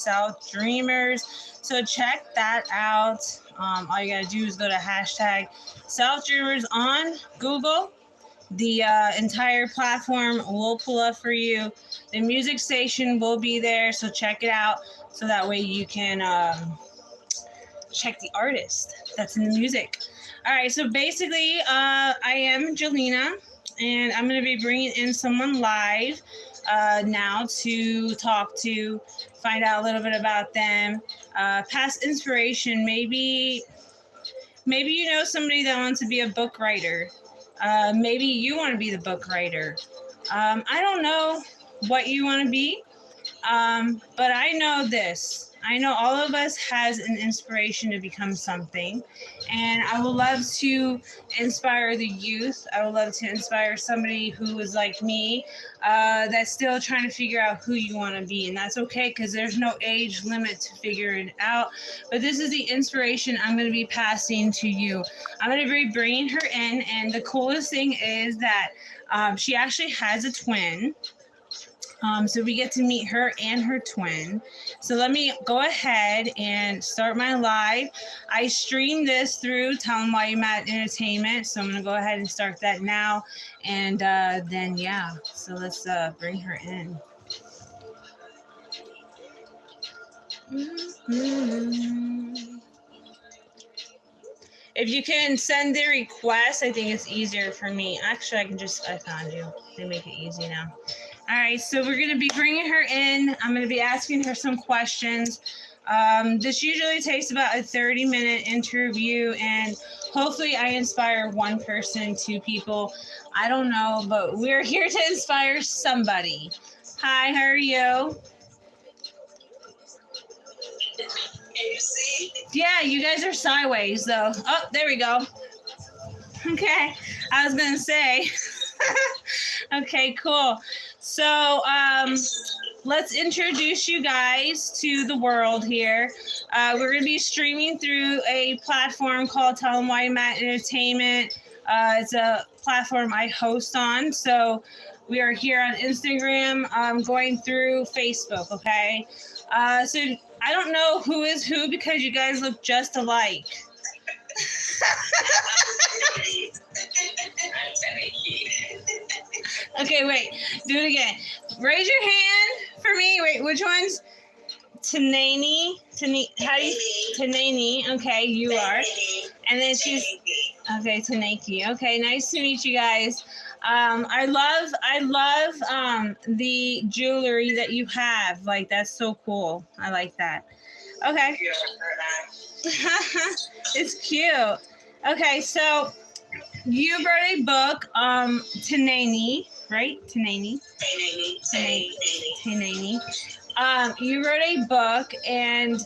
Selfdreamers. So check that out. All you gotta do is go to hashtag Selfdreamers on Google. The entire platform will pull up for you. The music station will be there, so check it out. So that way you can check the artist that's in the music. All right, so basically, I am Jelena, and I'm going to be bringing in someone live now to talk to, find out a little bit about them. Past inspiration, maybe you know somebody that wants to be a book writer. Maybe you want to be the book writer. I don't know what you want to be, but I know this. I know all of us has an inspiration to become something, and I would love to inspire the youth. I would love to inspire somebody who is like me, that's still trying to figure out who you want to be, and that's okay because there's no age limit to figure it out. But this is the inspiration I'm going to be passing to you. I'm going to be bringing her in, and the coolest thing is that she actually has a twin. So we get to meet her and her twin. So let me go ahead and start my live. I stream this through Tell 'em Why You Mad Entertainment. So I'm going to go ahead and start that now. And then, yeah. So let's bring her in. If you can send the request, I think it's easier for me. Actually, I found you. They make it easy now. All right, so we're going to be bringing her in. I'm going to be asking her some questions. This usually takes about a 30-minute interview, and hopefully I inspire one person, two people. I don't know, but we're here to inspire somebody. Hi, how are you? Can you see? Yeah, you guys are sideways, though. Oh, there we go. Okay, I was going to say. Okay, cool. So let's introduce you guys to the world here. We're going to be streaming through a platform called Tell 'em Why You Mad Entertainment. It's a platform I host on. So we are here on Instagram, going through Facebook, okay? So I don't know who is who because you guys look just alike. Okay, wait. Do it again. Raise your hand for me. Wait, which one's Tanani? How do you? Tanani. Okay, you are. And then she's okay. Tanaki. Okay, nice to meet you guys. I love the jewelry that you have. Like that's so cool. I like that. Okay. It's cute. Okay, so you wrote a book, Tanani, right? Tanani. You wrote a book, and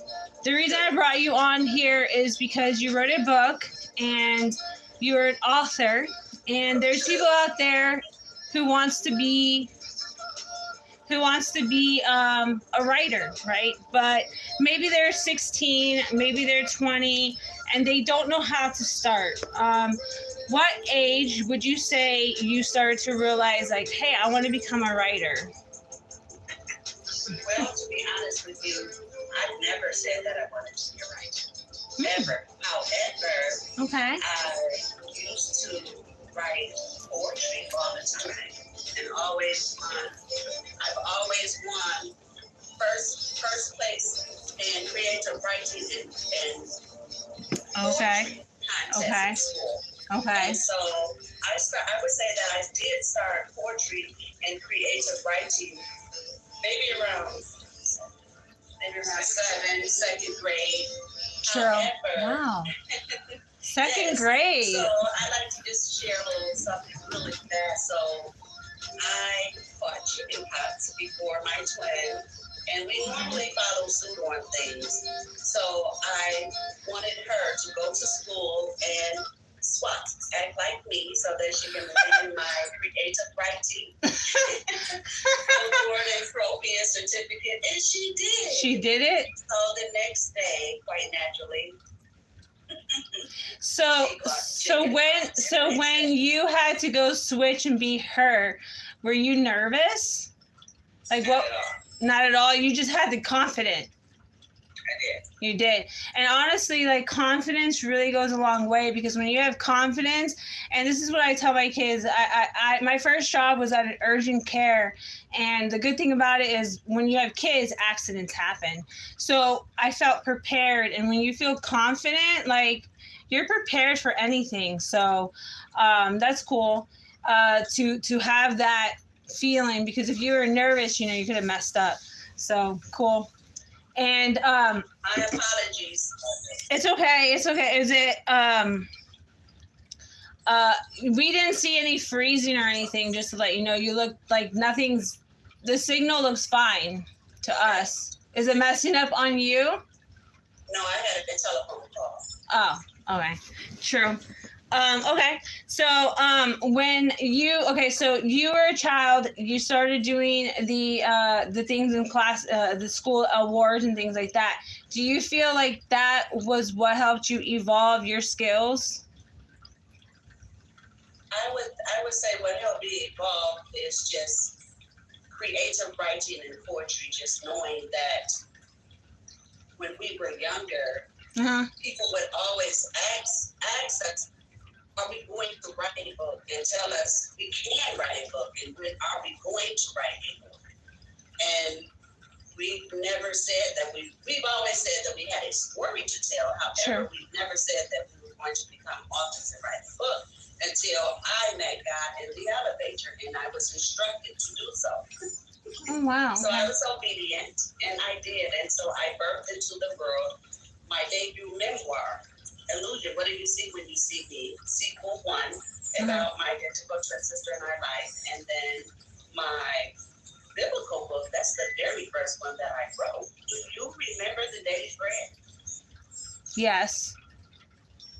the reason I brought you on here is because you wrote a book, and you're an author, and there's people out there who wants to be a writer, right? But maybe they're 16, maybe they're 20, and they don't know how to start. What age would you say you started to realize, like, hey, I want to become a writer? Well, to be honest with you, I've never said that I wanted to be a writer. Ever. However, Okay. I used to write poetry all the time. And I've always won first place in creative writing and Okay. contests in school. Okay. And so I would say that I did start poetry and creative writing maybe around second grade. True. However, Wow. Second yes, grade. So I like to just share a little something really fast. So I fought chicken pox before my twin, and we normally follow suit on things. So I wanted her to go to school and swap, act like me, so that she can learn my creative writing. Award and trophy and certificate, and she did. She did it? So the next day, quite naturally. So when you had to go switch and be her, were you nervous? Like what? Not at all. You just had the confidence. You did. And honestly, like, confidence really goes a long way, because when you have confidence, and this is what I tell my kids, my first job was at an urgent care. And the good thing about it is when you have kids, accidents happen. So I felt prepared. And when you feel confident, like, you're prepared for anything. So that's cool to have that feeling, because if you were nervous, you could have messed up. So cool. And My apologies. it's okay. It's okay. Is it we didn't see any freezing or anything, just to let you know. You look like nothing's the signal looks fine to us. Is it messing up on you? No, I had a telephone call. Oh, okay. True. Okay. So so you were a child, you started doing the things in class, the school awards and things like that. Do you feel like that was what helped you evolve your skills? I would say what helped me evolve is just creative writing and poetry. Just knowing that when we were younger, people would always ask us, are we going to write a book? And tell us we can write a book, and when are we going to write a book? And we've never said that we've always said that we had a story to tell. However, we've never said that we were going to become authors and write a book until I met God in the elevator, and I was instructed to do so. Oh, wow. So I was obedient, and I did. And so I birthed into the world my debut memoir, Illusion, What Do You See When You See Me? Sequel 1, about my identical twin sister in our life. And then my biblical book, that's the very first one that I wrote. Do you remember The Daily Bread? Yes.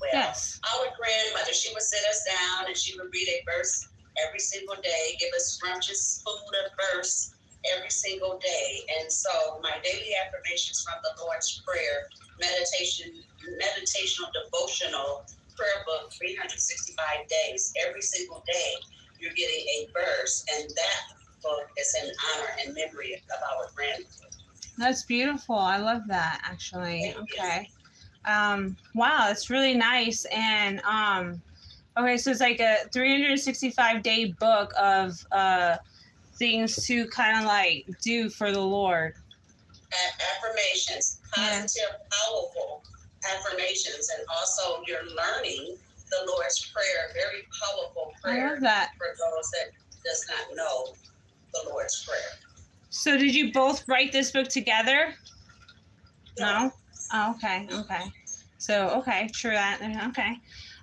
Well, yes. Our grandmother, she would sit us down and she would read a verse every single day, give us scrumptious food, a verse every single day. And so my daily affirmations from the Lord's Prayer, meditational devotional prayer book, 365 days, every single day, you're getting a verse, and that book is in honor and memory of our grandmother. That's beautiful. I love that, actually. Thank okay. Wow, it's really nice. And okay, so it's like a 365-day book of things to kind of like do for the Lord. Affirmations, positive, powerful affirmations, and also you're learning the Lord's Prayer, very powerful prayer. I love that. For those that does not know the Lord's Prayer. So did you both write this book together? No? Oh, okay. So, okay, true that. Okay.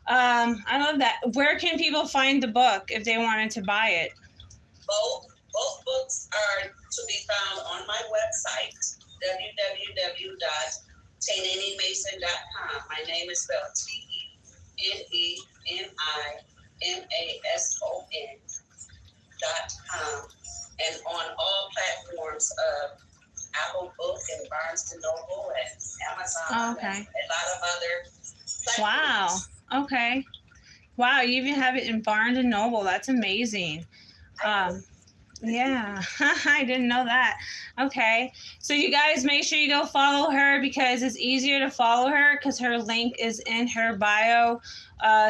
I love that. Where can people find the book if they wanted to buy it? Both books are to be found on my website, www.tainanimason.com. My name is spelled TENENIMASON.com, and on all platforms of Apple Book and Barnes & Noble and Amazon. Okay. And a lot of other platforms. Wow. Okay. Wow, you even have it in Barnes & Noble. That's amazing. Yeah, I didn't know that. Okay. So you guys make sure you go follow her, because it's easier to follow her because her link is in her bio.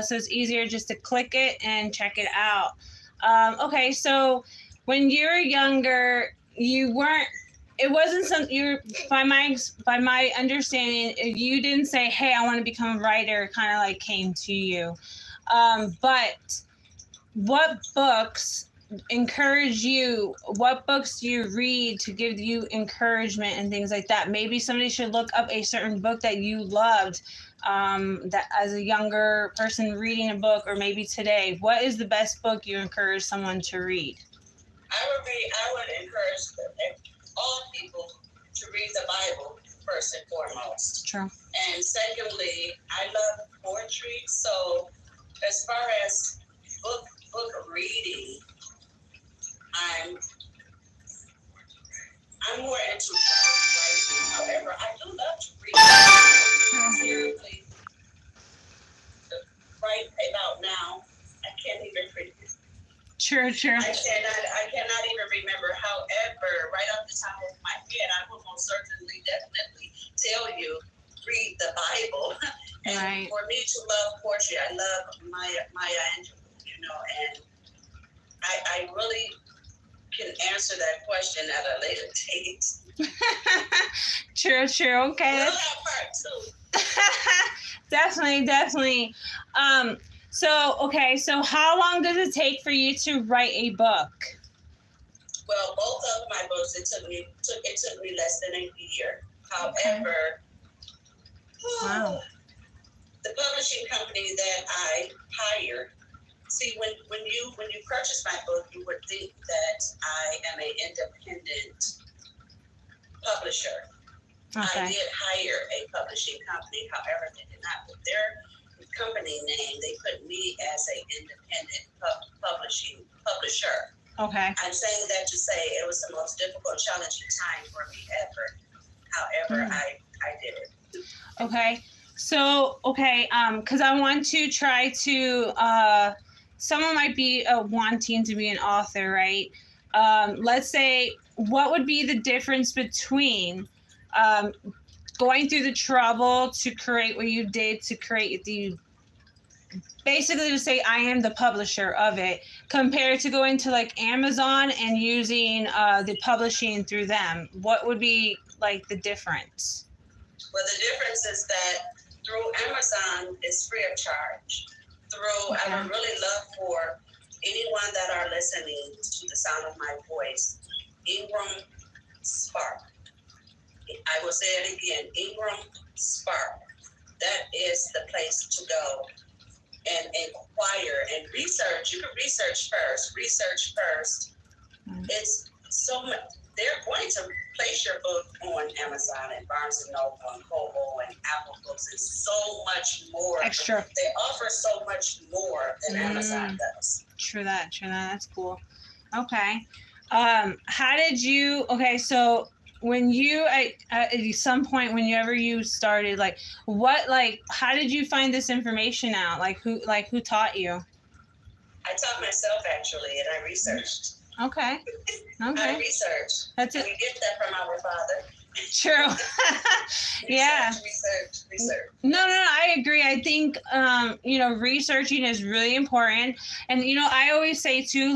So it's easier just to click it and check it out. Okay, so when you were younger, it wasn't something by my understanding, you didn't say, hey, I want to become a writer. It kind of like came to you. But what books encourage you? What books do you read to give you encouragement and things like that? Maybe somebody should look up a certain book that you loved, that as a younger person reading a book, or maybe today. What is the best book you encourage someone to read? I would encourage all people to read the Bible first and foremost. True. And secondly, I love poetry. So as far as book reading, I'm more into writing. However, I do love to read. Seriously, right about now, I can't even read. Sure. I cannot even remember. However, right off the top of my head, I will most certainly, definitely tell you And Right. for me to love poetry, I love Maya Angelou, and I really can answer that question at a later date. True, okay. We'll have part two. Definitely. So how long does it take for you to write a book? Well, both of my books, it took me less than a year. However, Wow. the publishing company that I hired, see, when you purchase my book, you would think that I am an independent publisher. Okay. I did hire a publishing company, however, they did not put their company name. They put me as an independent publisher. Okay. I'm saying that to say it was the most difficult, challenging time for me ever. However, I did it. Okay. So, because I want to try to, someone might be wanting to be an author, right? Let's say, what would be the difference between going through the trouble to create what you did to create basically to say I am the publisher of it, compared to going to like Amazon and using the publishing through them? What would be like the difference? Well, the difference is that through Amazon, it's free of charge. I would really love for anyone that are listening to the sound of my voice, Ingram Spark. I will say it again, Ingram Spark. That is the place to go and inquire and research. You can research first. It's so much. They're going to place your book on Amazon and Barnes and Noble and Kobo and Apple Books and so much more. Extra. They offer so much more than Amazon does. True that. That's cool. Okay. How did you? Okay, so when you at some point, whenever you started, how did you find this information out? Who taught you? I taught myself actually, and I researched. Okay. I researched. That's it. We get that from our Father. True. Yeah. Research. No, I agree. I think, researching is really important. And, I always say too,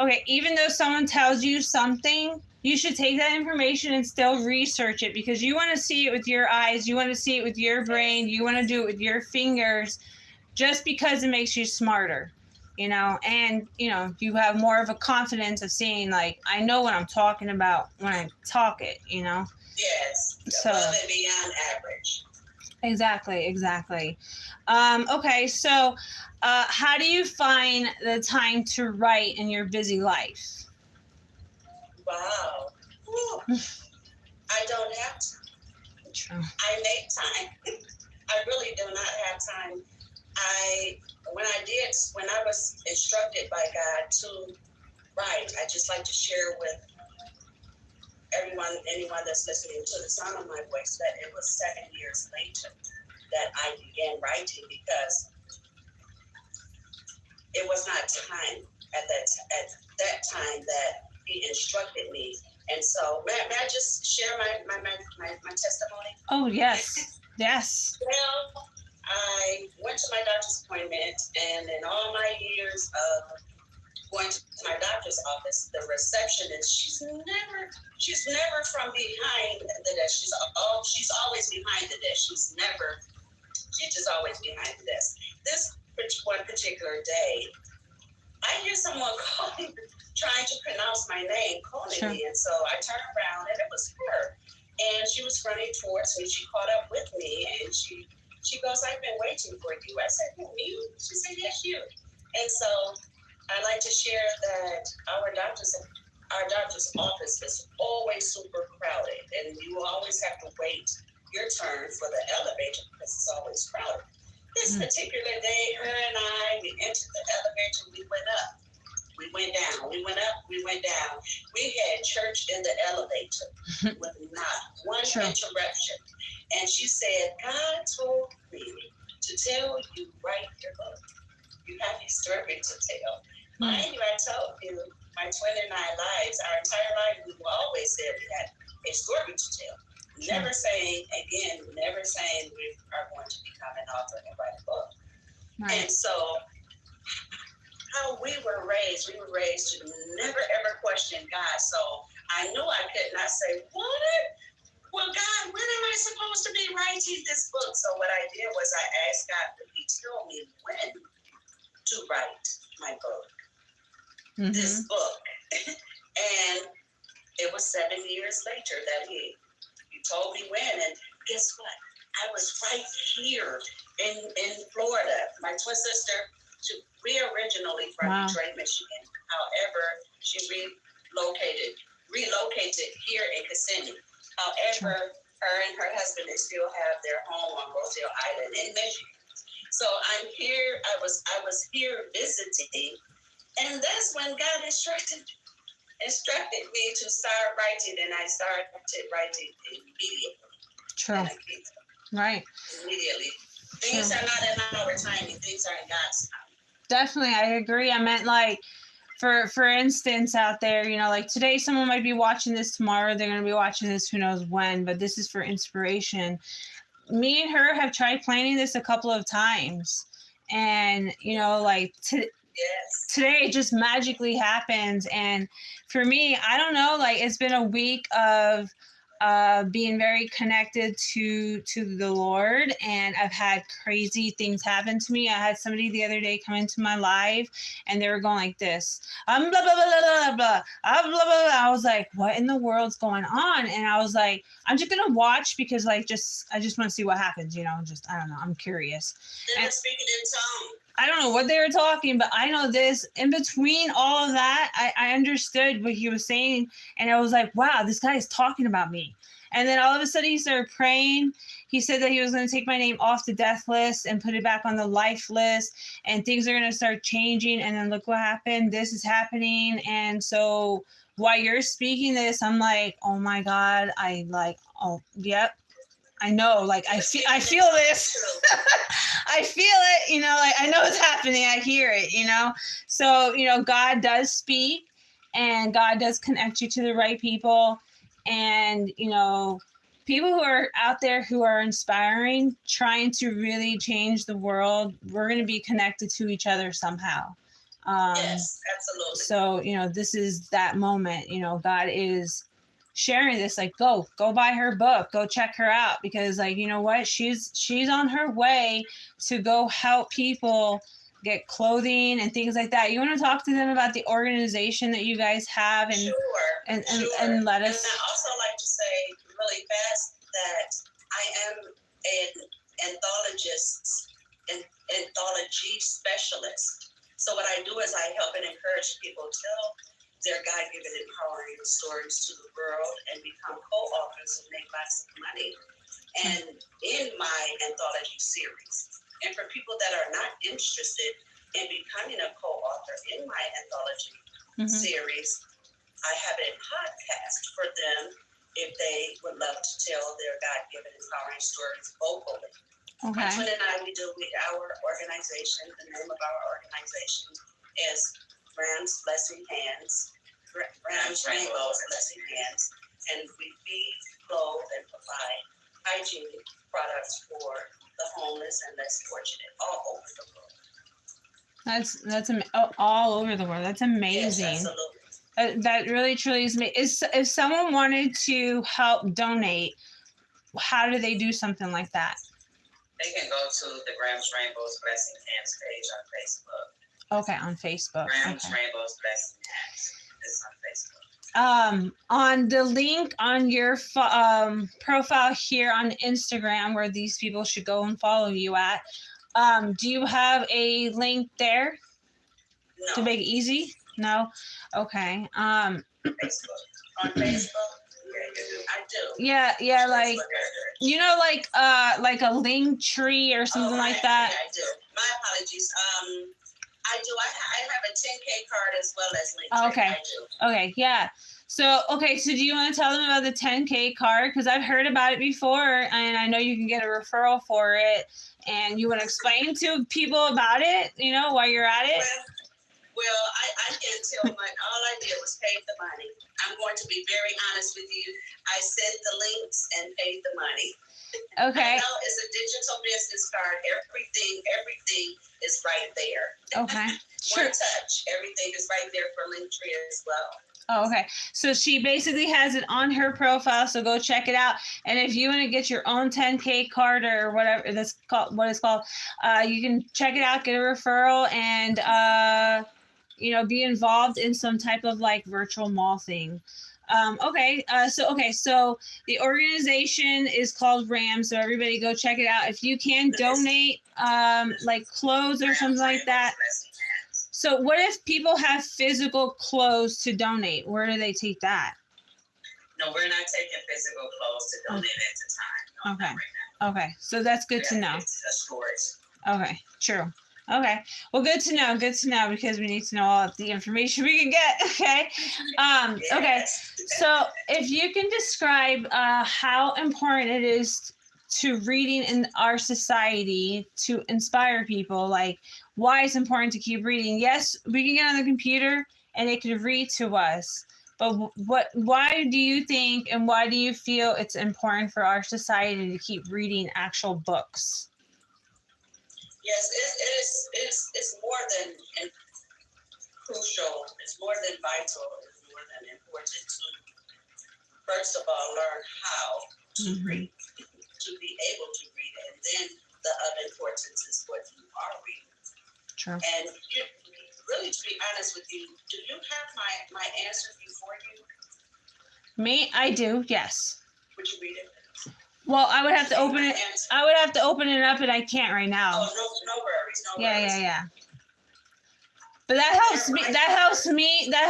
okay, even though someone tells you something, you should take that information and still research it, because you want to see it with your eyes. You want to see it with your brain. You want to do it with your fingers, just because it makes you smarter. And you have more of a confidence of seeing, I know what I'm talking about when I talk it, Yes, so above and beyond average. Exactly. Okay, so how do you find the time to write in your busy life? Wow. I don't have time. True. I make time. I really do not have time. When I was instructed by God to write, I just like to share with anyone that's listening to the sound of my voice, that it was 7 years later that I began writing, because it was not time at that time that He instructed me. And so, may I just share my testimony? Oh, yes. Yes. Well, I went to my doctor's appointment, and in all my years of going to my doctor's office, the receptionist, she's never from behind the desk. She's always behind the desk. She's just always behind the desk. This one particular day, I hear someone calling, trying to pronounce my name, calling me, and so I turned around, and it was her. And she was running towards me. She caught up with me, and she goes, "I've been waiting for you." I said, "Who, me?" She said, "Yes, you." And so I like to share that our doctor's office is always super crowded, and you always have to wait your turn for the elevator because it's always crowded. This particular day, her and I, we entered the elevator, we went up, we went down, we went up, we went down. We had church in the elevator with not one interruption. And she said, "God told me to tell you, write your book. You have a story to tell." Mind you, I told you, my 29 lives, our entire life, we always said we had a story to tell. Never saying, again, never saying we are going to become an author and write a book. Right. And so how we were raised to never ever question God. So I knew I could not say, what? Well, God, when am I supposed to be writing this book? So what I did was I asked God to tell me when to write my book, this book. And it was 7 years later that he told me when. And guess what? I was right here in Florida. My twin sister, we originally from Detroit, Michigan. However, she relocated here in Kissimmee. However, her and her husband, they still have their home on Rosedale Island in Michigan. So I'm here. I was here visiting, and that's when God instructed me to start writing, and I started writing immediately. True. Right. Immediately. Things are not in our timing. Things are in God's time. Definitely, I agree. I meant like, for instance, out there, you know, like today, someone might be watching this. Tomorrow, they're going to be watching this. Who knows when? But this is for inspiration. Me and her have tried planning this a couple of times, and you know, like today it just magically happens. And for me, I don't know, like it's been a week of being very connected to the Lord, and I've had crazy things happen to me. I had somebody the other day come into my live, and they were going like this, blah blah blah blah blah blah, blah blah blah. I was like, what in the world's going on? And I was like, I'm just gonna watch because I just want to see what happens, you know. Just I don't know, I'm curious. They were speaking in tongues. I don't know what they were talking, but I know this. In between all of that, I understood what he was saying, and I was like, wow, this guy is talking about me. And then all of a sudden he started praying. He said that he was going to take my name off the death list and put it back on the life list, and things are going to start changing. And then look what happened. This is happening. And so while you're speaking this, I'm like, oh my God, yep. I know, like I feel this. I feel it, you know, like I know it's happening. I hear it, you know. So, you know, God does speak, and God does connect you to the right people. And, you know, people who are out there who are inspiring, trying to really change the world, we're going to be connected to each other somehow. Yes, absolutely. So, you know, this is that moment, you know, God is sharing this, like, go buy her book, go check her out, because like, you know what, she's on her way to go help people get clothing and things like that. You want to talk to them about the organization that you guys have, and sure. and let us. And I also like to say really fast that I am an anthology specialist. So what I do is I help and encourage people tell their God-given empowering stories to the world and become co-authors and make lots of money. And in my anthology series, and for people that are not interested in becoming a co-author in my anthology series, I have a podcast for them if they would love to tell their God-given empowering stories vocally. Okay. My twin and I, our organization, the name of our organization is Rams Blessing Hands, Rams Rainbows Blessing Hands, and we feed, clothe, and provide hygiene products for the homeless and less fortunate all over the world. That's all over the world. That's amazing. Yes, absolutely. That really truly is amazing. If someone wanted to help donate, how do they do something like that? They can go to the Rams Rainbows Blessing Hands page on Facebook. Okay, on Facebook. Rams Rainbows Blessing Hands. It's on Facebook. On the link on your profile here on Instagram, where these people should go and follow you at, do you have a link there? No. To make it easy? No? Okay. Facebook. On Facebook? I do. Yeah, like, you know, like a link tree or something like that. I do. My apologies. I do. I have a 10K card as well as link. Okay. I do. Okay. Yeah. So do you want to tell them about the 10K card? Because I've heard about it before, and I know you can get a referral for it. And you want to explain to people about it, you know, while you're at it? Well, I can't tell much. All I did was pay the money. I'm going to be very honest with you. I sent the links and paid the money. Okay. I know it's a digital business card. Everything is right there. Okay. One touch. Everything is right there for Linktree as well. Oh, okay. So she basically has it on her profile, so go check it out. And if you want to get your own 10K card or whatever that's called, what it's called, you can check it out, get a referral, and be involved in some type of like virtual mall thing. So the organization is called RAM, so everybody go check it out. If you can donate like clothes or something like that. So what if people have physical clothes to donate? Where do they take that? No, we're not taking physical clothes to donate at the time. No, Okay. not right now. Okay. So that's good to know. It's a storage. Okay. True. Okay. Well, good to know. Good to know because we need to know all of the information we can get. Okay. Okay. Yes. So if you can describe how important it is to reading in our society to inspire people, like why it's important to keep reading. Yes, we can get on the computer and it can read to us, but why do you think and why do you feel it's important for our society to keep reading actual books? Yes, it's more than crucial. It's more than vital. It's more than important to, first of all, learn how to read, to be able to read, and then the other importance is what you are reading. True. And really, to be honest with you, do you have my answer before you? Me, I do. Yes. Would you read it? Well, I would have to open it. I would have to open it up, and I can't right now. Oh, no worries. No worries. Yeah. But that helps me. That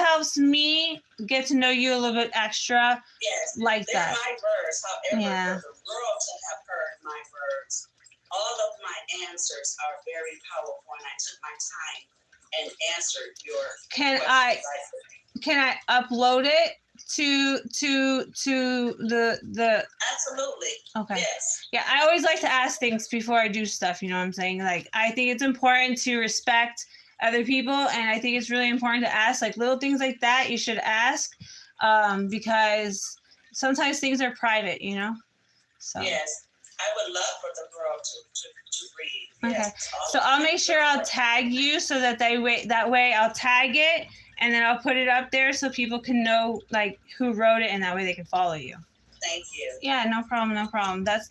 helps me get to know you a little bit extra. Yes. Like they're that. my words. However, Yeah. for the world to have heard my words, all of my answers are very powerful, and I took my time and answered your Can I upload it to the Absolutely. Okay. Yes. Yeah, I always like to ask things before I do stuff, you know what I'm saying? Like I think it's important to respect other people, and I think it's really important to ask like little things like that you should ask because sometimes things are private, you know? So Yes. I would love for the world to read. Okay. Yes, So I'll make sure I'll tag you so that that way I'll tag it and then I'll put it up there so people can know like who wrote it and that way they can follow you. Thank you. Yeah, no problem. That's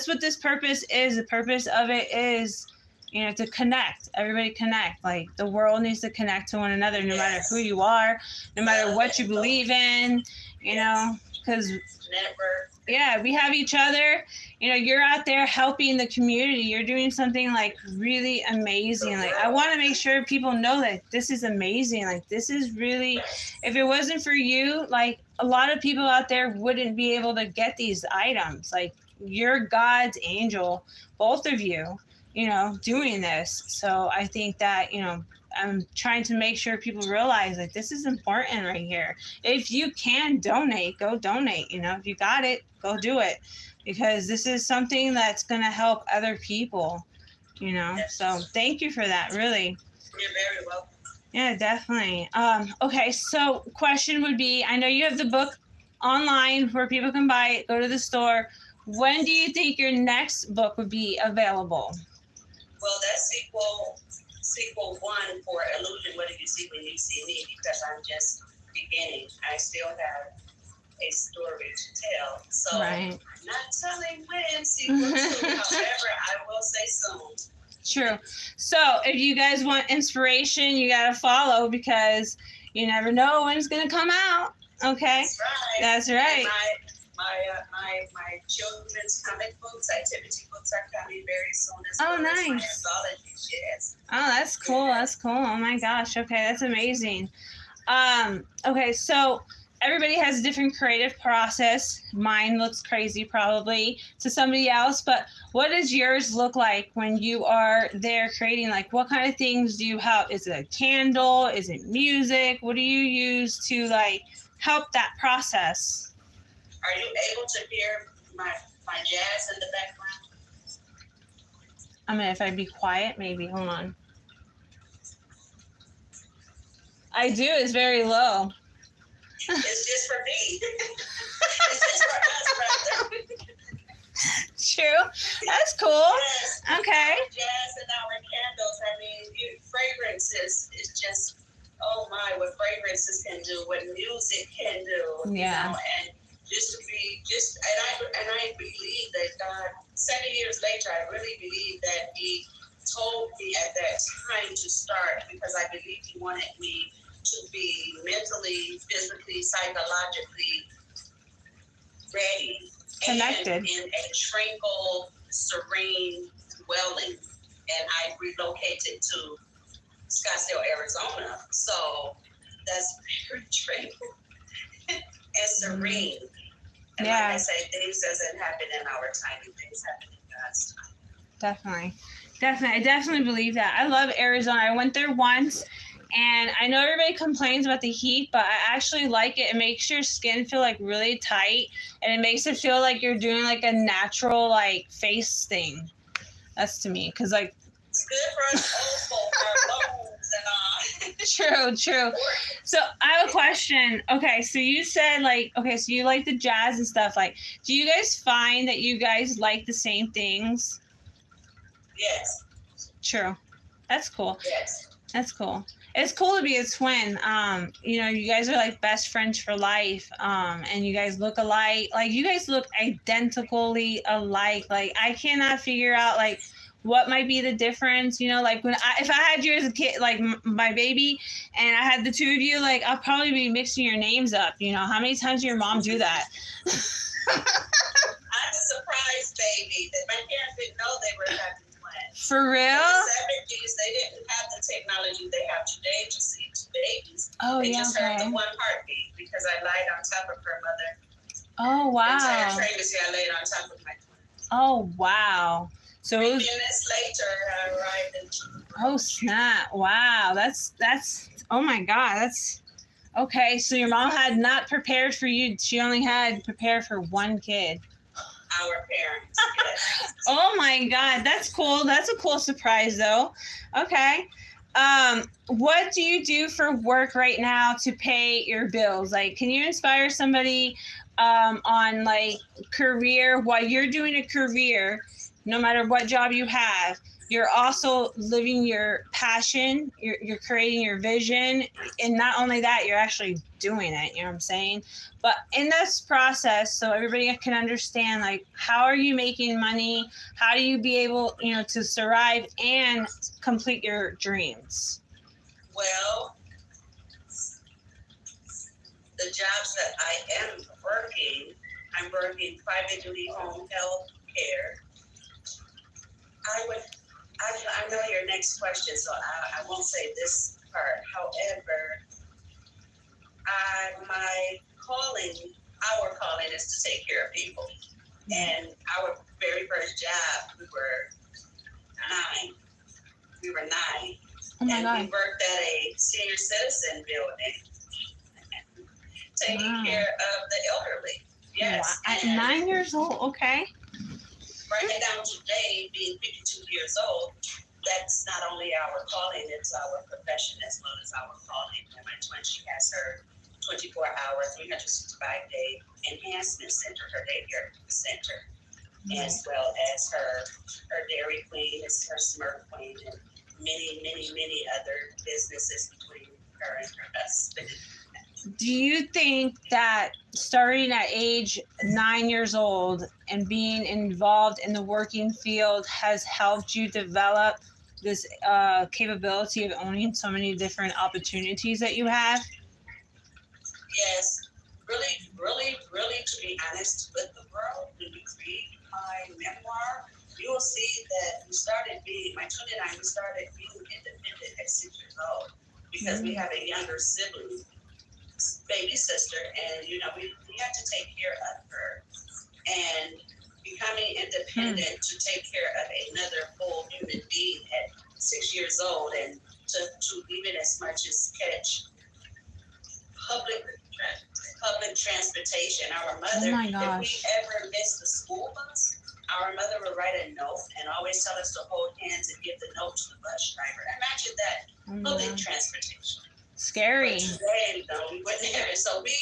what this purpose is. The purpose of it is, to connect. Everybody connect. Like the world needs to connect to one another no matter who you are, no matter what you believe in, because yeah, we have each other. You're out there helping the community. You're doing something like really amazing. Like I want to make sure people know that this is amazing. Like this is really, if it wasn't for you, like a lot of people out there wouldn't be able to get these items. Like you're God's angel, both of you, doing this. So I think that, I'm trying to make sure people realize that this is important right here. If you can donate, go donate. If you got it, go do it. Because this is something that's going to help other people, So thank you for that, really. You're very welcome. Yeah, definitely. Okay, so question would be, I know you have the book online where people can buy it, go to the store. When do you think your next book would be available? Well, that's sequel 1 for Illusion. What do you see when you see me? Because I'm just beginning. I still have a story to tell. So right. I'm not telling when sequel 2. However, I will say soon. True. So if you guys want inspiration, you got to follow because you never know when it's going to come out. Okay. That's right. That's right. My children's comic books, activity books are coming very soon as well. Oh, nice. As my anthologies, yes. Oh, that's cool. That's cool. Oh my gosh. Okay, that's amazing. Okay, so everybody has a different creative process. Mine looks crazy probably to somebody else, but what does yours look like when you are there creating? Like what kind of things do you have? Is it a candle? Is it music? What do you use to like help that process? Are you able to hear my jazz in the background? I mean, if I'd be quiet, maybe. Hold on. I do. It's very low. It's just for me. It's just for us, rather. True. That's cool. Yes. Okay. Our jazz and our candles. I mean, fragrances is just, oh my, what fragrances can do, what music can do. Yeah. You know, and and I believe that God, 7 years later, I really believe that He told me at that time to start, because I believe He wanted me to be mentally, physically, psychologically ready, Connected, and in a tranquil, serene dwelling. And I relocated to Scottsdale, Arizona. So that's very tranquil and serene. And yeah. like I say, things doesn't happen in our time, things happen in God's time. Definitely. I definitely believe that. I love Arizona. I went there once, and I know everybody complains about the heat, but I actually like it. It makes your skin feel like really tight, and it makes it feel like you're doing like a natural like face thing. That's to me, because like it's good for us old folk, our bones and True. So I have a question. Okay, so you said like, okay, so you like the jazz and stuff. Like, do you guys find that you guys like the same things? Yes. True. That's cool. Yes. That's cool. It's cool to be a twin. You know, you guys are like best friends for life. And you guys look alike. Like, you guys look identically alike. Like, I cannot figure out like what might be the difference. You know, like if I had you as a kid, like my baby, and I had the two of you, like I'll probably be mixing your names up. You know, how many times did your mom do that? I'm a surprise baby that my parents didn't know they were having. For real? In the 70s, they didn't have the technology they have today to see two babies. Oh, they yeah, just heard the one heartbeat because I lied on top of her mother. Oh, wow. The entire pregnancy, I laid on top of my twin. Oh, wow. So 3 minutes later, I arrived in the Oh, snap. Wow. That's, oh my God. That's, okay. So your mom had not prepared for you. She only had prepared for one kid. Our parents. Yes. Oh my God, that's cool. That's a cool surprise, though. Okay. What do you do for work right now to pay your bills? Like, can you inspire somebody on like career while you're doing a career, no matter what job you have? You're also living your passion. You're creating your vision, and not only that, you're actually doing it. You know what I'm saying? But in this process, so everybody can understand, like, how are you making money? How do you be able, you know, to survive and complete your dreams? Well, the jobs that I am working, I'm working private duty home health care. I know your next question, so I won't say this part. However, our calling is to take care of people. And our very first job, we were nine. Oh my and God. we worked at a senior citizen building, taking care of the elderly. Yes. Wow. At 9 years old, okay. Right now, today, being 52 years old, that's not only our calling, it's our profession as well as our calling. And my twin, she has her 24-hour, 365-day enhancement center, her daycare center, as well as her Dairy Queen, her Smurf Queen, and many other businesses between her and her husband. Do you think that starting at age 9 years old and being involved in the working field has helped you develop this capability of owning so many different opportunities that you have? Yes. Really, to be honest with the world, when you read my memoir, you will see that my twin and I, we started being independent at 6 years old because we have a younger sibling, baby sister, and you know we had to take care of her, and becoming independent to take care of another full human being at 6 years old, and to even as much as catch public transportation. Our mother, if we ever missed the school bus, our mother would write a note and always tell us to hold hands and give the note to the bus driver. Imagine that, public transportation. scary. But today, no, we went there. So we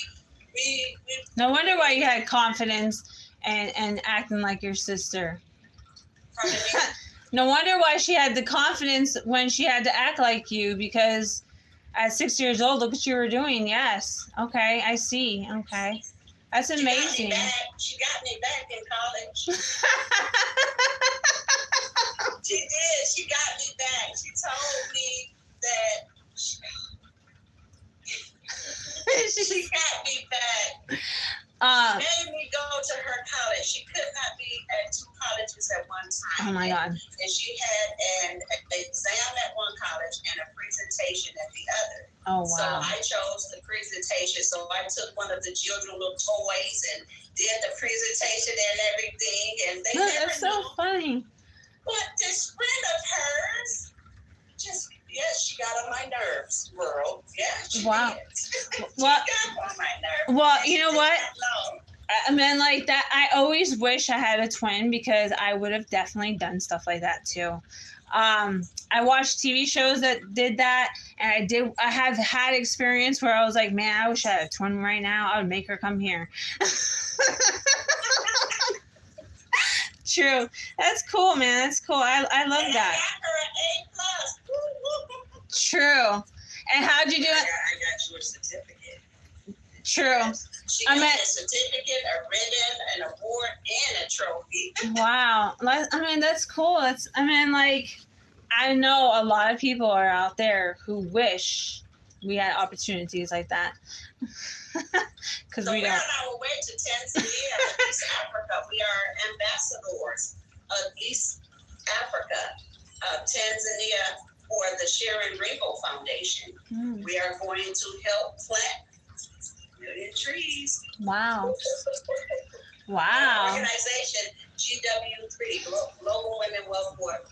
No wonder why you had confidence and acting like your sister. Pardon me? No wonder why she had the confidence when she had to act like you, because at 6 years old, look what you were doing. Yes. Okay, I see. Okay. That's amazing. She got me back in college. She did. She got me back. She told me that she got me back. She made me go to her college. She could not be at 2 colleges at one time. Oh my God. And she had an exam at one college and a presentation at the other. Oh wow. So I chose the presentation. So I took one of the children's little toys and did the presentation and everything. And they never That's so knew. funny. But this friend of hers, she got on my nerves, girl. Yeah, she Wow. did. Well, She got on my nerves. well, you know what? No. I mean, like that. I always wish I had a twin, because I would have definitely done stuff like that too. I watched TV shows that did that, and I have had experience where I was like, man, I wish I had a twin right now. I would make her come here. True. That's cool, man. That's cool. I love that. I got her an A+. True. And how'd you do it? I got you a certificate. True. She got a certificate, a ribbon, an award, and a trophy. Wow. I mean, that's cool. I know a lot of people are out there who wish we had opportunities like that. Because we don't. We're on our way to Tanzania, East Africa. We are ambassadors of East Africa, Tanzania, for the Sharon Rainbow Foundation. We are going to help plant 1 million trees. Wow. Wow. Organization GW3, Global Women Wealth Warriors.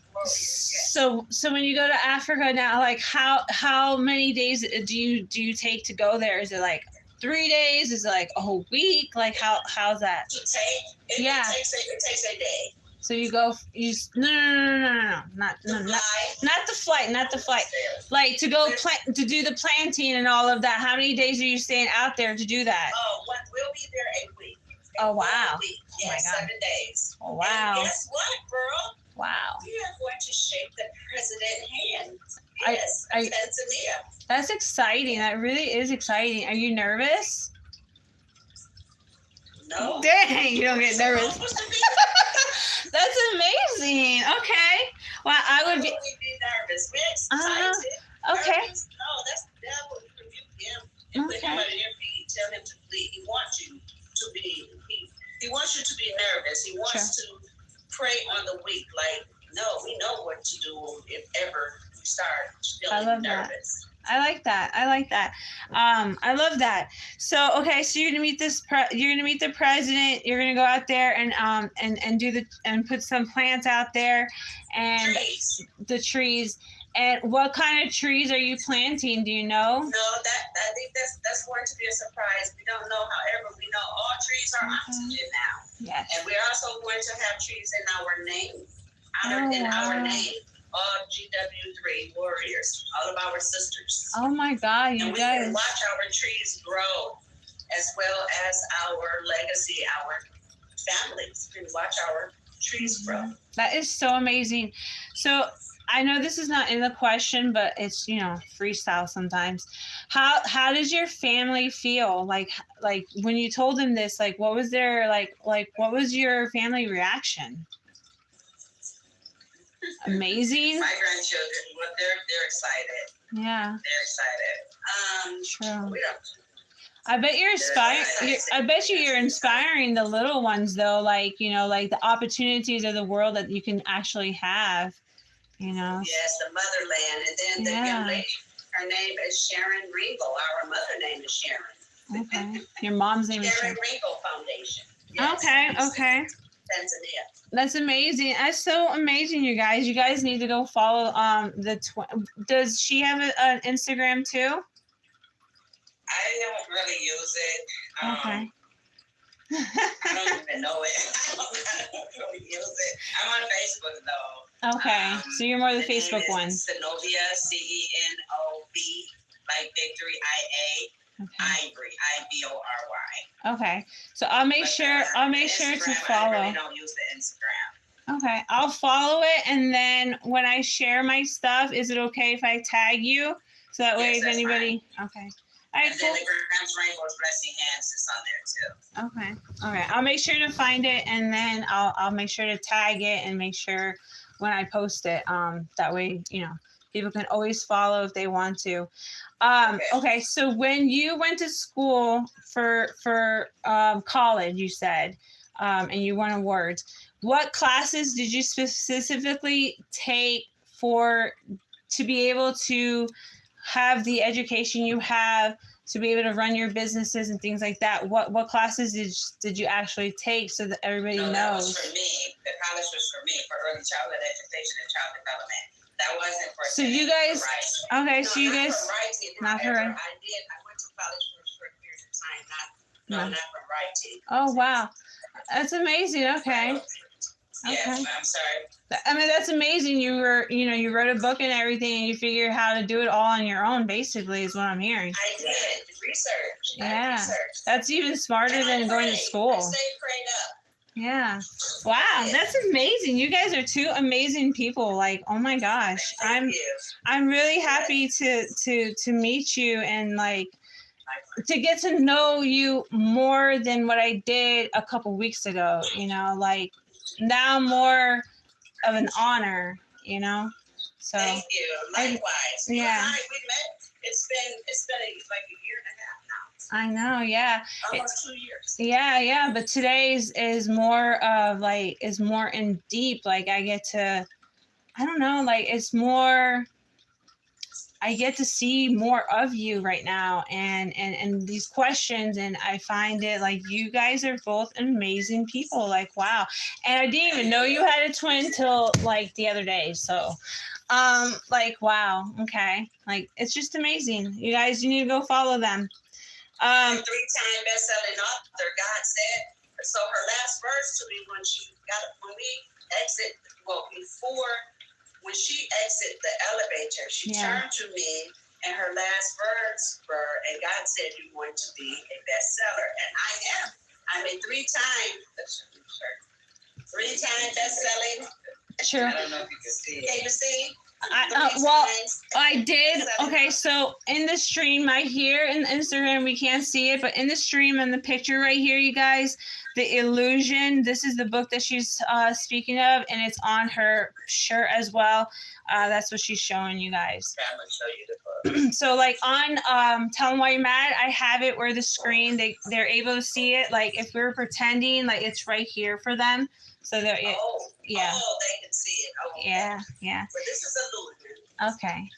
So when you go to Africa now, like how many days do you take to go there? Is it like 3 days? Is it like a whole week? Like how's that? To take it, Yeah. it takes a day. So you go no, not the flight. Like to go to do the planting and all of that. How many days are you staying out there to do that? Oh, we'll be there a week. Oh wow. Yes, Oh my God. 7 days. Oh wow. And guess what, girl? Wow. We are going to shake the president's hand. Yes, Tanzania. That's exciting. That really is exciting. Are you nervous? No. Dang, you don't get nervous. That's amazing. Okay. Well, I would be nervous. We're excited. Okay. Nervous? No, that's the devil. You rebuke him and put him under your feet. Tell him to flee. He wants you to be. He wants you to be nervous. He wants to prey on the weak. Like, no, we know what to do if ever we start feeling nervous. I like that. I love that. So okay, so you're gonna meet you're gonna meet the president. You're gonna go out there and do and put some plants out there and the trees. And what kind of trees are you planting? Do you know? No, I think that's going to be a surprise. We don't know. However, we know all trees are oxygen now. Yes. And we're also going to have trees in our name. Our name. All GW3 warriors, all of our sisters. Oh my God, you and we guys! can watch our trees grow, as well as our legacy, our families. We can watch our trees grow. That is so amazing. So I know this is not in the question, but it's freestyle sometimes. How does your family feel? Like when you told them this? Like what was their what was your family reaction? Amazing. My grandchildren, they're excited. Yeah. They're excited. True. I bet you're inspiring. I bet you're inspiring the little ones though. Like the opportunities of the world that you can actually have. Yes, the motherland, and then the young lady. Her name is Sharon Ringo. Our mother name is Sharon. Okay. Your mom's name is Sharon Ringo Foundation. Yes. Okay. Tanzania. That's amazing. That's so amazing, you guys. You guys need to go follow does she have an Instagram too? I don't really use it. Okay. I don't even know it. I don't really use it. I'm on Facebook though. Okay. So you're more the Facebook one. Zenobia, Cenob. like Victory, IA, Ivory, IVORY. Okay. So I'll make sure to follow. I really don't use the Instagram. Okay. I'll follow it, and then when I share my stuff, is it okay if I tag you? So that way, if anybody. Fine. Okay. All right, and then the Grams Rainbow's Blessing Hands is on there too. Okay. All right. I'll make sure to find it, and then I'll make sure to tag it and make sure when I post it. That way, people can always follow if they want to. Okay. So when you went to school for college, you said, and you won awards, what classes did you specifically take to be able to have the education you have, to be able to run your businesses and things like that? What classes did you actually take so that everybody knows? That was for me. The college was for me, for early childhood education and child development. That wasn't for so you guys okay, so you guys not for writing. I went to college for a short period of time, not for writing. Oh wow. That's amazing. Okay. Yes, okay. I'm sorry. I mean, that's amazing. You wrote a book and everything, and you figured how to do it all on your own, basically, is what I'm hearing. I did research. Yeah. That's even smarter than going to school. I stayed prayed up. Yeah. Wow, that's amazing. You guys are two amazing people. Like, oh my gosh. I'm really happy to meet you and like to get to know you more than what I did a couple weeks ago, like now more of an honor, So thank you. Likewise. Yeah. We met. It's been like a year and a half now. I know, yeah. Almost 2 years. Yeah, but today's is more of like is more in deep. Like I get to, I don't know, like it's more. I get to see more of you right now, and these questions, and I find it like you guys are both amazing people. Like wow, and I didn't even know you had a twin till like the other day. So, like wow, okay, like it's just amazing. You guys, you need to go follow them. 3-time best-selling author. God said so. Her last verse to me when she exited the elevator, she turned to me, and her last words were, and God said, "You're going to be a bestseller," and I am. I'm a 3-time best-selling. Sure. I don't know if you can see it. Can you see? I did. Okay, so in the stream right here in Instagram, we can't see it, but in the stream and the picture right here, you guys, The Illusion, this is the book that she's speaking of, and it's on her shirt as well. That's what she's showing you guys. I'm going to show you the book. So like on Tell Them Why You're Mad, I have it where the screen, they're able to see it. Like if we're pretending, like it's right here for them. So they're they can see it. Oh, yeah. But this is Illusion. Okay.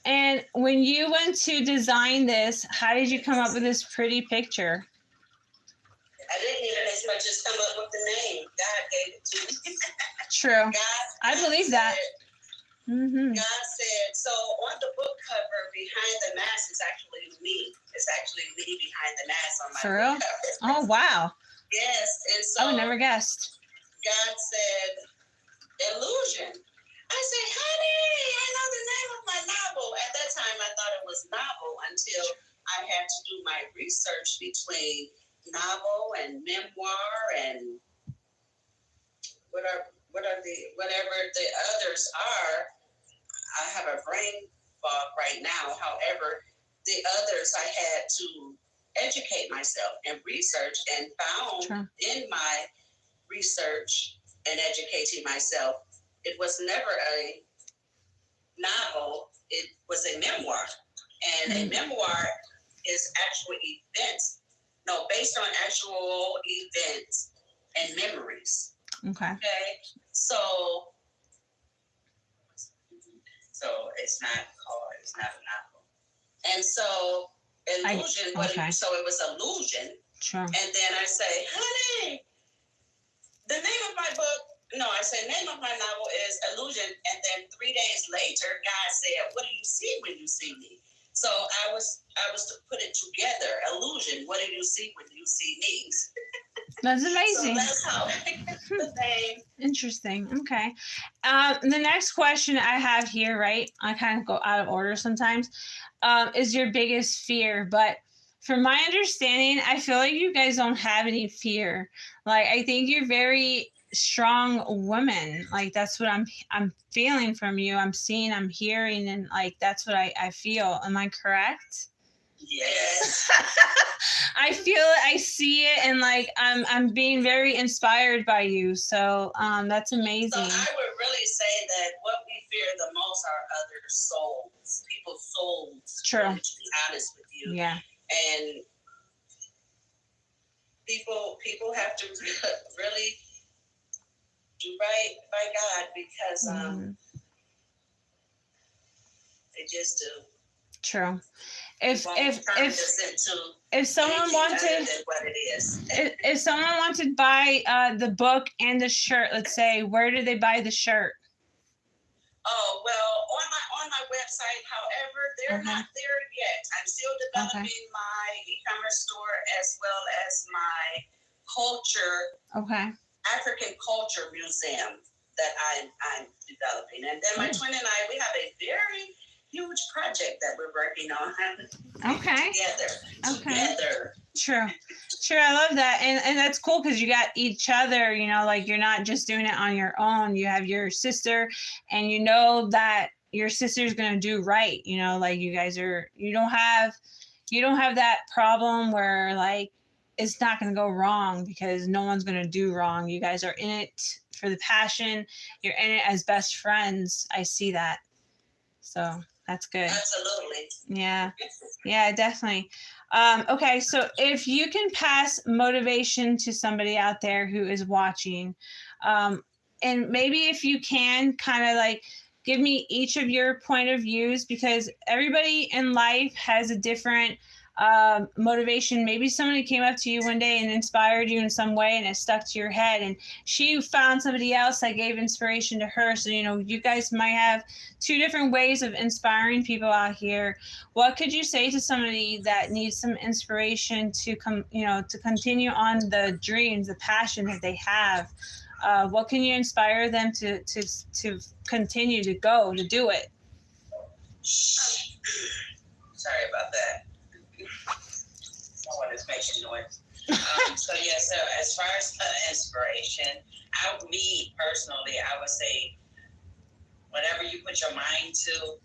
And when you went to design this, how did you come up with this pretty picture? I didn't even as much as come up with the name. God gave it to me. True. I believe that. God said, so on the book cover, behind the mask is actually me. It's actually me behind the mask on my book cover. Oh, wow. Yes, and so I would never guessed. God said, Illusion. I said, honey, I know the name of my novel. At that time, I thought it was novel until I had to do my research between novel and memoir and whatever the others are. I have a brain fog right now. However, the others I had to educate myself and research, and found in my research and educating myself, it was never a novel, it was a memoir. And a memoir is actual events, based on actual events and memories. Okay. So it's not a novel. And so Illusion, so it was Illusion. Sure. And then I say, honey, the name of my book, name of my novel is Illusion. And then 3 days later, God said, what do you see when you see me? So I was to put it together. Illusion. What do you see when you see me? That's amazing. So that's how I got the name. Interesting. Okay. The next question I have here, right? I kind of go out of order sometimes. Is your biggest fear? But from my understanding, I feel like you guys don't have any fear. Like I think you're very strong women. Like that's what I'm feeling from you. I'm seeing, I'm hearing, and like that's what I feel. Am I correct? Yes. I feel it, I see it, and like I'm being very inspired by you. So that's amazing. So I would really say that what we fear the most are other souls, people's souls. True. Really, to be honest with you. Yeah. And people have to really do right by God because they just do. True. If someone wanted what it is. if someone wanted to buy the book and the shirt, let's say, where do they buy the shirt? Oh well, on my website. However, they're not there yet. I'm still developing my e-commerce store as well as my African culture museum that I'm developing, and then my twin and I, we have a very huge project that we're working on. Together. True. I love that, and that's cool because you got each other. You know, like you're not just doing it on your own. You have your sister, and you know that your sister's gonna do right. You know, like you guys are. You don't have that problem where like it's not gonna go wrong because no one's gonna do wrong. You guys are in it for the passion. You're in it as best friends. I see that. So that's good. Absolutely. Yeah, definitely. Okay, so if you can pass motivation to somebody out there who is watching, and maybe if you can kind of like give me each of your point of views, because everybody in life has a different motivation. Maybe somebody came up to you one day and inspired you in some way and it stuck to your head, and she found somebody else that gave inspiration to her. So, you know, you guys might have two different ways of inspiring people out here. What could you say to somebody that needs some inspiration to to continue on the dreams, the passion that they have? What can you inspire them to continue to go to do it? Sorry about that. Someone is making noise. So as far as inspiration, me personally, I would say whatever you put your mind to,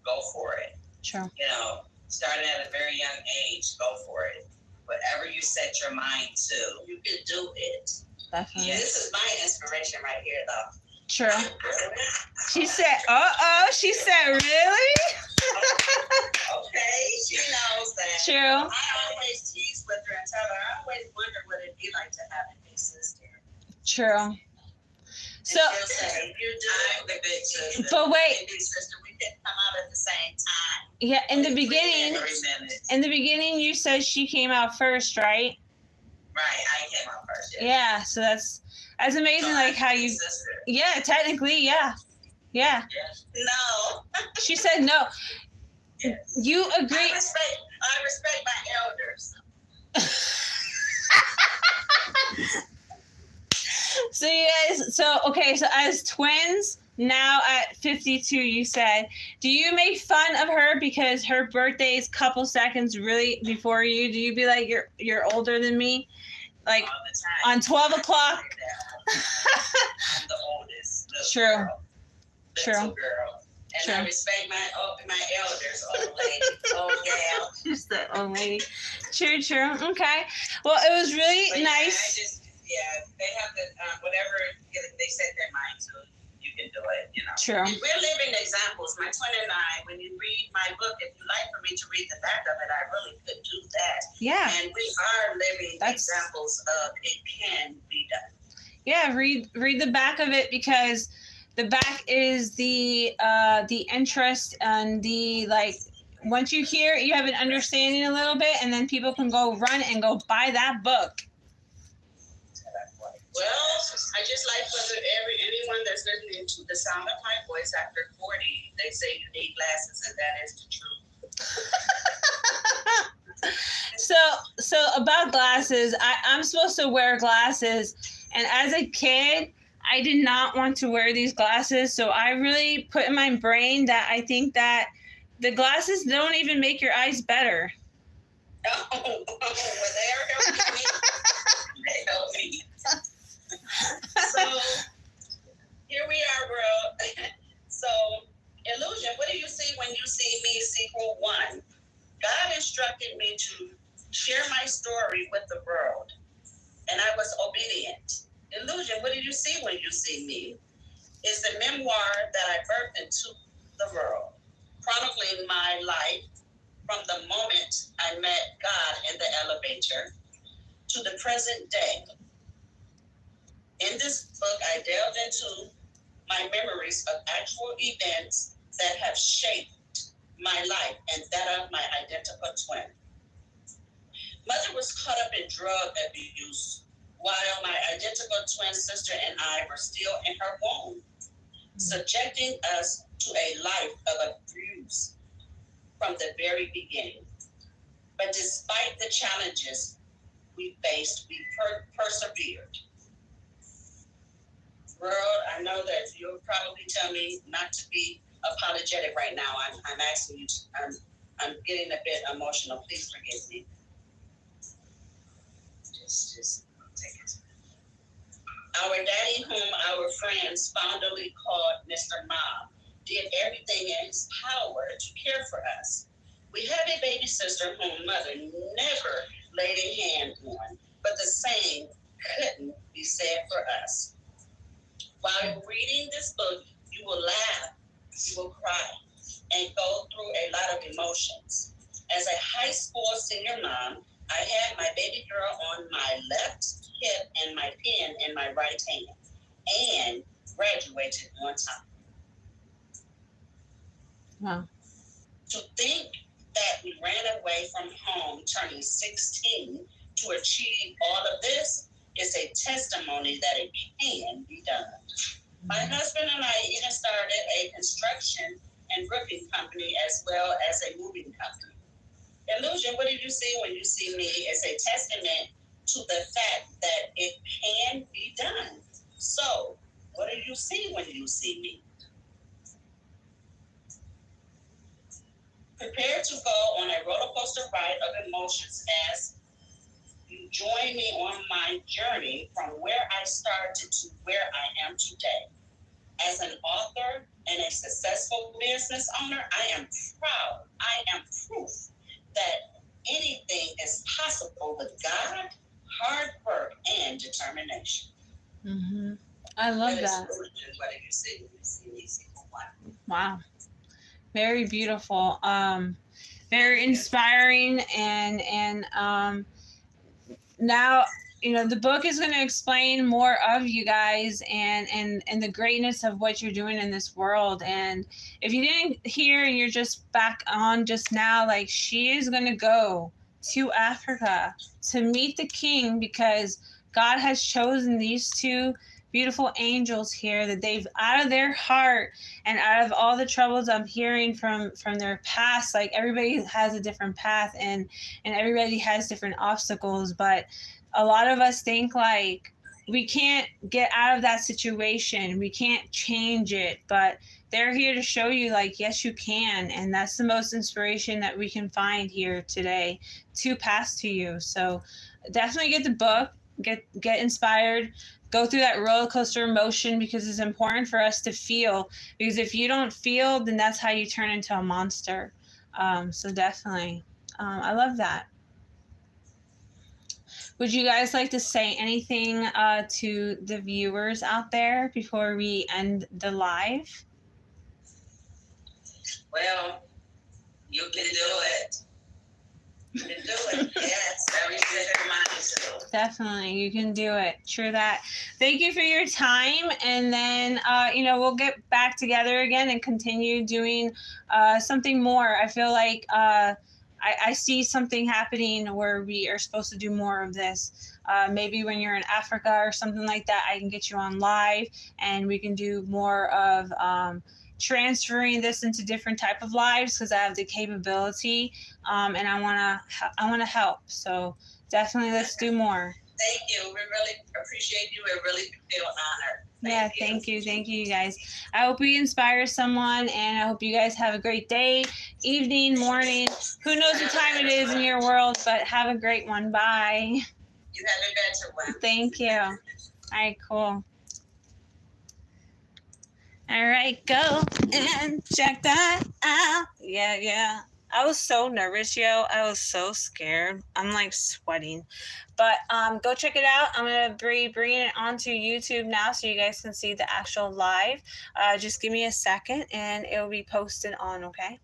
go for it. Sure. You know, starting at a very young age, go for it. Whatever you set your mind to, you can do it. Definitely. Yeah, this is my inspiration right here, though. True. She said, she said, really? Okay, she knows that. True. I always tease with her and tell her, I always wonder what it'd be like to have a big sister. True. So, she'll say, you do. I'm the big sister. But wait. Big sister, we didn't come out at the same time. Yeah, in the beginning, you said she came out first, right? Right, I came out first. Yeah, so that's amazing. So like how you. Sister. Yeah, technically, yeah. No. She said no. Yes. You agree. I respect my elders. So you guys, so as twins now at 52, you said, do you make fun of her because her birthday is a couple seconds really before you? Do you be like, you're older than me? Like on 12 o'clock? I'm the oldest. True. Girl. And I respect my elders, old lady, old gal. Just the old lady. True. Okay. Well, it was really nice. They have to, whatever they set their mind to, you can do it, you know. True. And we're living examples. My twin and I, when you read my book, if you like for me to read the back of it, I really could do that. Yeah. And we are living examples of it can be done. Yeah, read the back of it, because the back is the interest and the, like, once you hear it, you have an understanding a little bit, and then people can go run and go buy that book. Well, I just like for anyone that's listening to the sound of my voice after 40, they say you need glasses, and that is the truth. So, so about glasses, I'm supposed to wear glasses, and as a kid, I did not want to wear these glasses. So I really put in my brain that I think that the glasses don't even make your eyes better. Oh, well, they help me. They help me. So here we are, world. So, illusion, what do you see when you see me? Sequel 1. God instructed me to share my story with the world, and I was obedient. Illusion, what do you see when you see me? Is the memoir that I birthed into the world, chronicling my life from the moment I met God in the elevator to the present day. In this book, I delved into my memories of actual events that have shaped my life and that of my identical twin. Mother was caught up in drug abuse while my identical twin sister and I were still in her womb, subjecting us to a life of abuse from the very beginning. But despite the challenges we faced, we persevered. World, I know that you'll probably tell me not to be apologetic right now. I'm asking you. I'm getting a bit emotional. Please forgive me. Just take it. Our daddy, whom our friends fondly called Mr. Mom, did everything in his power to care for us. We have a baby sister whom mother never laid a hand on, but the same couldn't be said for us. While reading this book, you will laugh, you will cry, and go through a lot of emotions. As a high school senior mom, I had my baby girl on my left hip and my pen in my right hand, and graduated on time. Wow. To think that we ran away from home turning 16 to achieve all of this is a testimony that it can be done. My husband and I even started a construction and roofing company as well as a moving company. Illusion, what do you see when you see me is a testament to the fact that it can be done. So, what do you see when you see me? Prepare to go on a roller coaster ride of emotions as you join me on my journey from where I started to where I am today. As an author and a successful business owner, I am proud. I am proof that anything is possible with God, hard work, and determination. Mm-hmm. I love that. What do you see when you see me? Wow. Very beautiful. Very inspiring, and now the book is going to explain more of you guys and the greatness of what you're doing in this world. And if you didn't hear and you're just back on just now, like, she is going to go to Africa to meet the king because God has chosen these two beautiful angels here, that they've, out of their heart and out of all the troubles I'm hearing from their past, like, everybody has a different path, and everybody has different obstacles, but a lot of us think like we can't get out of that situation, we can't change it, but they're here to show you, like, yes, you can. And that's the most inspiration that we can find here today to pass to you. So definitely get the book, get inspired, go through that roller coaster emotion, because it's important for us to feel, because if you don't feel, then that's how you turn into a monster. So definitely, I love that. Would you guys like to say anything to the viewers out there before we end the live? Well, you can do it. You can do it. Yes, every good. Definitely, you can do it. True that. Thank you for your time, and then we'll get back together again and continue doing something more. I feel like I see something happening where we are supposed to do more of this. Maybe when you're in Africa or something like that, I can get you on live, and we can do more of transferring this into different type of lives because I have the capability, and I want to help. So definitely let's do more. Thank you. We really appreciate you. We really feel honored. Thank you, you guys. I hope we inspire someone, and I hope you guys have a great day, evening, morning. Who knows what time it is in your world, but have a great one. Bye. You have a better one. Thank you. All right, cool. All right, go and check that out. Yeah. I was so nervous, yo. I was so scared. I'm like sweating. But go check it out. I'm going to be bringing it onto YouTube now so you guys can see the actual live. Just give me a second and it will be posted on, okay?